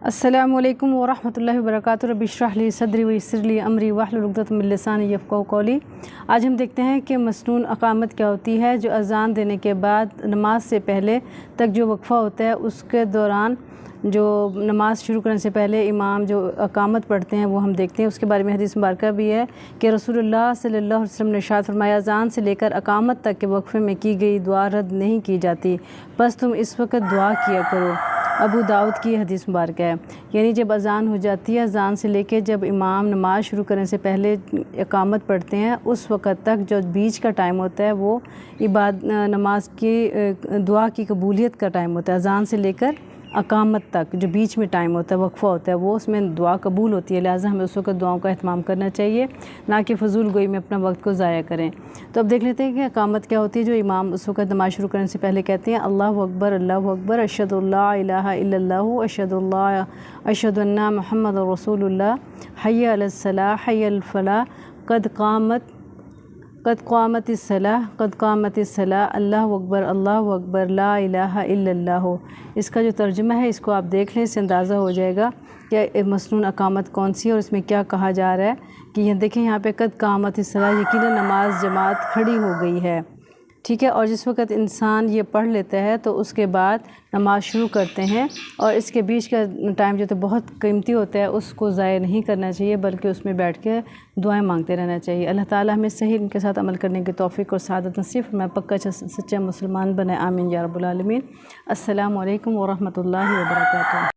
السلام علیکم ورحمۃ اللہ وبرکاتہ۔ رب اشرح لی صدری ویسر لی امری واحلل عقدۃ من لسانی یفقہوا قولی۔ آج ہم دیکھتے ہیں کہ مسنون اقامت کیا ہوتی ہے، جو اذان دینے کے بعد نماز سے پہلے تک جو وقفہ ہوتا ہے، اس کے دوران جو نماز شروع کرنے سے پہلے امام جو اقامت پڑھتے ہیں وہ ہم دیکھتے ہیں۔ اس کے بارے میں حدیث مبارکہ بھی ہے کہ رسول اللہ صلی اللہ علیہ وسلم نے ارشاد فرمایا، اذان سے لے کر اقامت تک کے وقفے میں کی گئی دعا رد نہیں کی جاتی، بس تم اس وقت دعا کیا کرو۔ ابو داؤد کی حدیث مبارکہ ہے، یعنی جب اذان ہو جاتی ہے، اذان سے لے کے جب امام نماز شروع کرنے سے پہلے اقامت پڑھتے ہیں، اس وقت تک جو بیچ کا ٹائم ہوتا ہے وہ نماز کی دعا کی قبولیت کا ٹائم ہوتا ہے۔ اذان سے لے کر اقامت تک جو بیچ میں ٹائم ہوتا ہے، وقفہ ہوتا ہے، وہ اس میں دعا قبول ہوتی ہے، لہٰذا ہمیں اس وقت دعاؤں کا اہتمام کرنا چاہیے، نہ کہ فضول گوئی میں اپنا وقت کو ضائع کریں۔ تو اب دیکھ لیتے ہیں کہ اقامت کیا ہوتی ہے، جو امام اس وقت نماز شروع کرنے سے پہلے کہتے ہیں، اللہ اکبر اللہ اکبر، اشہد اللہ الہ الا اللہ، اشہد ان محمد رسول اللہ، حی علی الصلاۃ حی علی الفلاح، قد قامت الصلاۃ قد قامت الصلاۃ، اللہ اکبر لا الہ الا اللہ۔ اس کا جو ترجمہ ہے، اس کو آپ دیکھ لیں، اس سے اندازہ ہو جائے گا کہ مسنون اقامت کون سی ہے اور اس میں کیا کہا جا رہا ہے۔ کہ یہ دیکھیں یہاں پہ قد قامت الصلاۃ، یقیناً نماز جماعت کھڑی ہو گئی ہے، ٹھیک ہے۔ اور جس وقت انسان یہ پڑھ لیتا ہے تو اس کے بعد نماز شروع کرتے ہیں، اور اس کے بیچ کا ٹائم جو تو بہت قیمتی ہوتا ہے، اس کو ضائع نہیں کرنا چاہیے، بلکہ اس میں بیٹھ کے دعائیں مانگتے رہنا چاہیے۔ اللہ تعالیٰ ہمیں صحیح ان کے ساتھ عمل کرنے کی توفیق اور سعادت نصیب فرمائے، پکا سچا مسلمان بنائے، آمین یا رب العالمین۔ السلام علیکم ورحمۃ اللہ وبرکاتہ۔